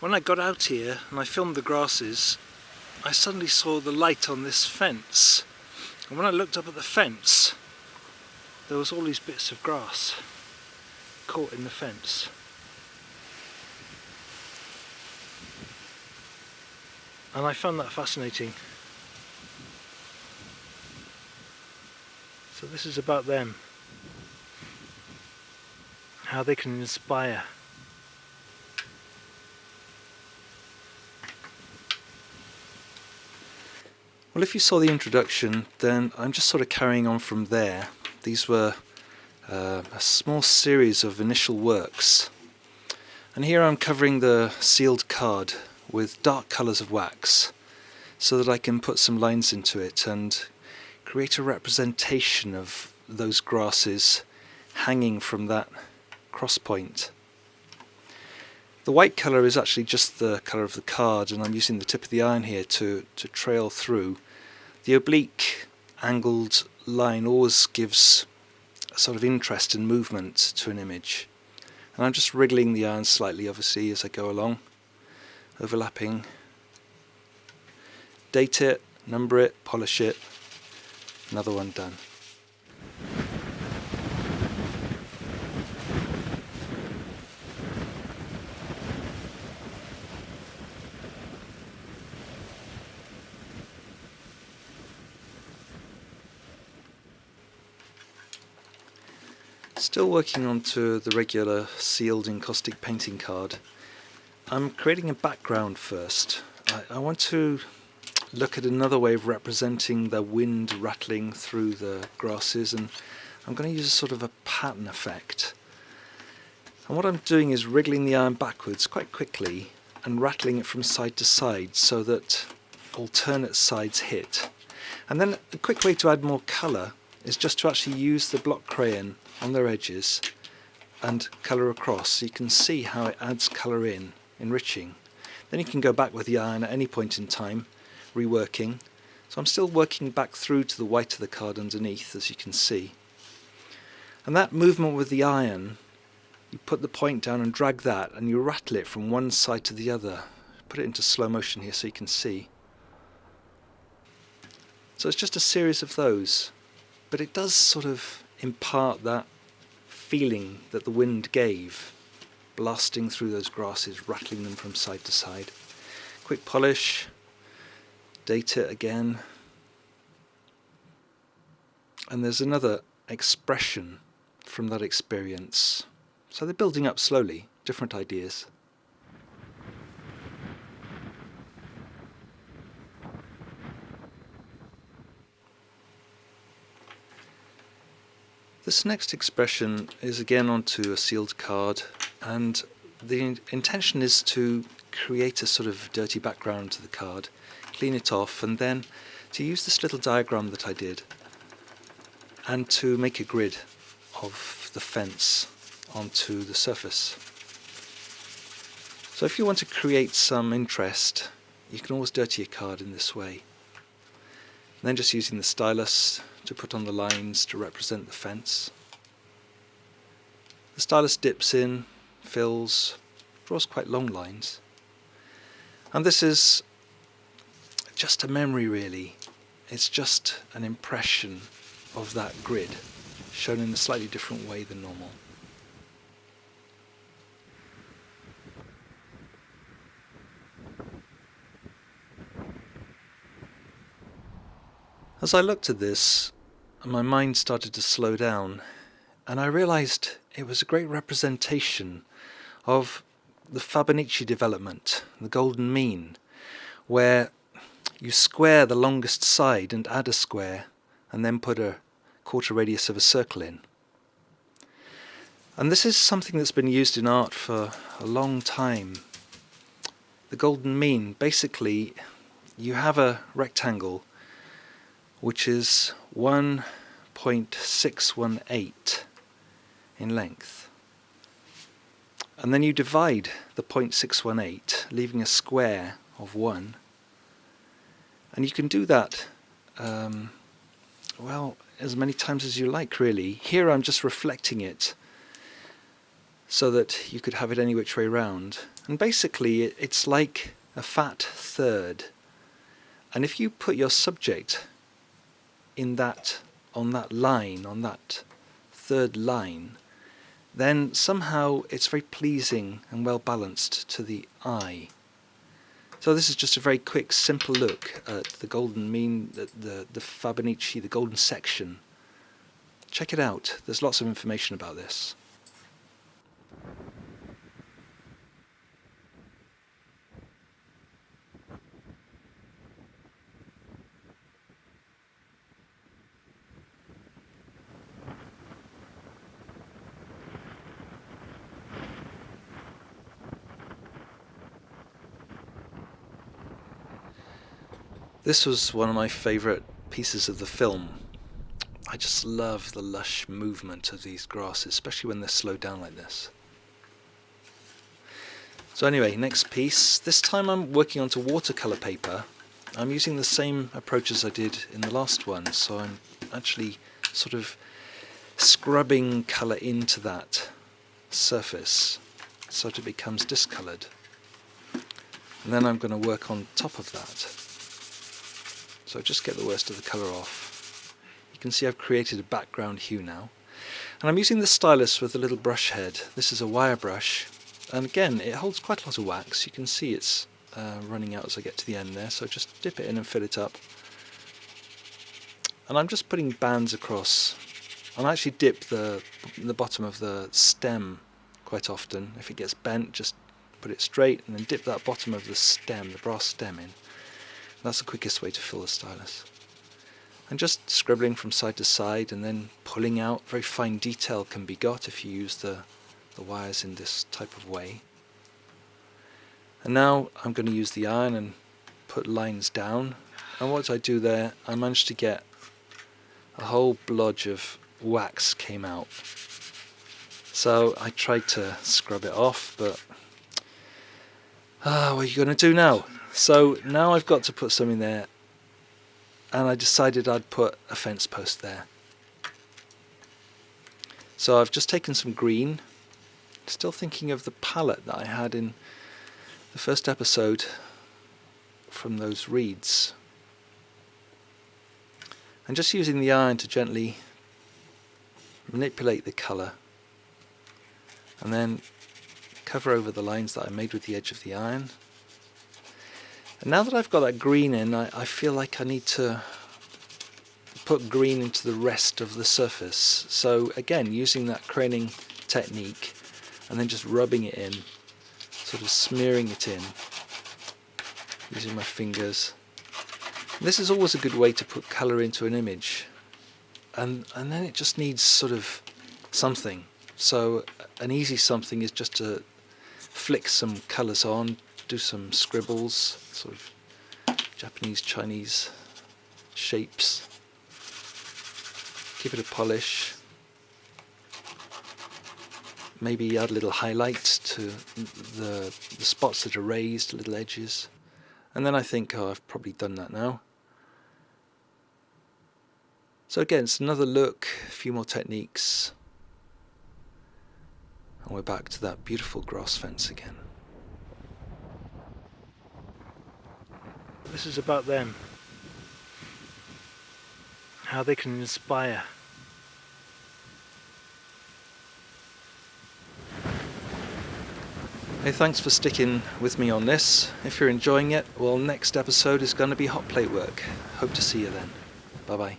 When I got out here and I filmed the grasses, I suddenly saw the light on this fence. And when I looked up at the fence, there was all these bits of grass caught in the fence. And I found that fascinating. So this is about them. How they can inspire. Well, if you saw the introduction, then I'm just sort of carrying on from there. These were a small series of initial works. And here I'm covering the sealed card with dark colours of wax so that I can put some lines into it and create a representation of those grasses hanging from that cross point. The white colour is actually just the colour of the card, and I'm using the tip of the iron here to trail through. The oblique angled line always gives a sort of interest and movement to an image. And I'm just wriggling the iron slightly, obviously, as I go along, overlapping. Date it, number it, polish it. Another one done. Still working onto the regular sealed encaustic painting card. I'm creating a background first. I want to look at another way of representing the wind rattling through the grasses, and I'm going to use a sort of a pattern effect. And what I'm doing is wriggling the iron backwards quite quickly and rattling it from side to side so that alternate sides hit. And then a quick way to add more colour is just to actually use the block crayon on their edges and colour across, so you can see how it adds colour in, enriching. Then you can go back with the iron at any point in time, reworking. So I'm still working back through to the white of the card underneath, as you can see. And that movement with the iron, you put the point down and drag that, and you rattle it from one side to the other. Put it into slow motion here so you can see. So it's just a series of those, but it does sort of impart that feeling that the wind gave, blasting through those grasses, rattling them from side to side. Quick polish, date it again, and there's another expression from that experience. So they're building up slowly, different ideas. This next expression is again onto a sealed card, and the intention is to create a sort of dirty background to the card, clean it off, and then to use this little diagram that I did and to make a grid of the fence onto the surface. So if you want to create some interest, you can always dirty your card in this way. And then just using the stylus to put on the lines to represent the fence. The stylus dips in, fills, draws quite long lines. And this is just a memory, really. It's just an impression of that grid, shown in a slightly different way than normal. As I looked at this, my mind started to slow down, and I realized it was a great representation of the Fibonacci development, the golden mean, where you square the longest side and add a square, and then put a quarter radius of a circle in. And this is something that's been used in art for a long time. The golden mean, basically, you have a rectangle which is 1.618 in length. And then you divide the 0.618, leaving a square of 1. And you can do that, well, as many times as you like, really. Here I'm just reflecting it so that you could have it any which way round. And basically it's like a fat third, and if you put your subject in that, on that line, on that third line, then somehow it's very pleasing and well balanced to the eye. So this is just a very quick, simple look at the golden mean, the Fibonacci, the golden section. Check it out, there's lots of information about this. This was one of my favourite pieces of the film. I just love the lush movement of these grasses, especially when they're slowed down like this. So anyway, next piece. This time I'm working onto watercolour paper. I'm using the same approach as I did in the last one, so I'm actually sort of scrubbing colour into that surface so that it becomes discoloured. And then I'm going to work on top of that. So just get the worst of the colour off. You can see I've created a background hue now. And I'm using the stylus with a little brush head. This is a wire brush. And again, it holds quite a lot of wax. You can see it's running out as I get to the end there. So just dip it in and fill it up. And I'm just putting bands across. I'll actually dip the bottom of the stem quite often. If it gets bent, just put it straight and then dip that bottom of the stem, the brass stem in. That's the quickest way to fill the stylus. And just scribbling from side to side and then pulling out. Very fine detail can be got if you use the wires in this type of way. And now I'm going to use the iron and put lines down. And what I do there, I managed to get a whole blodge of wax came out. So I tried to scrub it off, but what are you going to do now? So now I've got to put something there, and I decided I'd put a fence post there. So I've just taken some green, still thinking of the palette that I had in the first episode from those reeds, and just using the iron to gently manipulate the colour and then cover over the lines that I made with the edge of the iron. And now that I've got that green in, I feel like I need to put green into the rest of the surface. So again, using that craning technique and then just rubbing it in, sort of smearing it in, using my fingers. And this is always a good way to put colour into an image. And then it just needs sort of something. So an easy something is just to flick some colours on, do some scribbles, sort of Japanese, Chinese shapes, give it a polish, maybe add a little highlight to the spots that are raised, little edges, and then I think, oh, I've probably done that now. So again, it's another look, a few more techniques, and we're back to that beautiful grass fence again. This is about them, how they can inspire. Hey, thanks for sticking with me on this. If you're enjoying it, well, next episode is going to be hot plate work. Hope to see you then. Bye bye.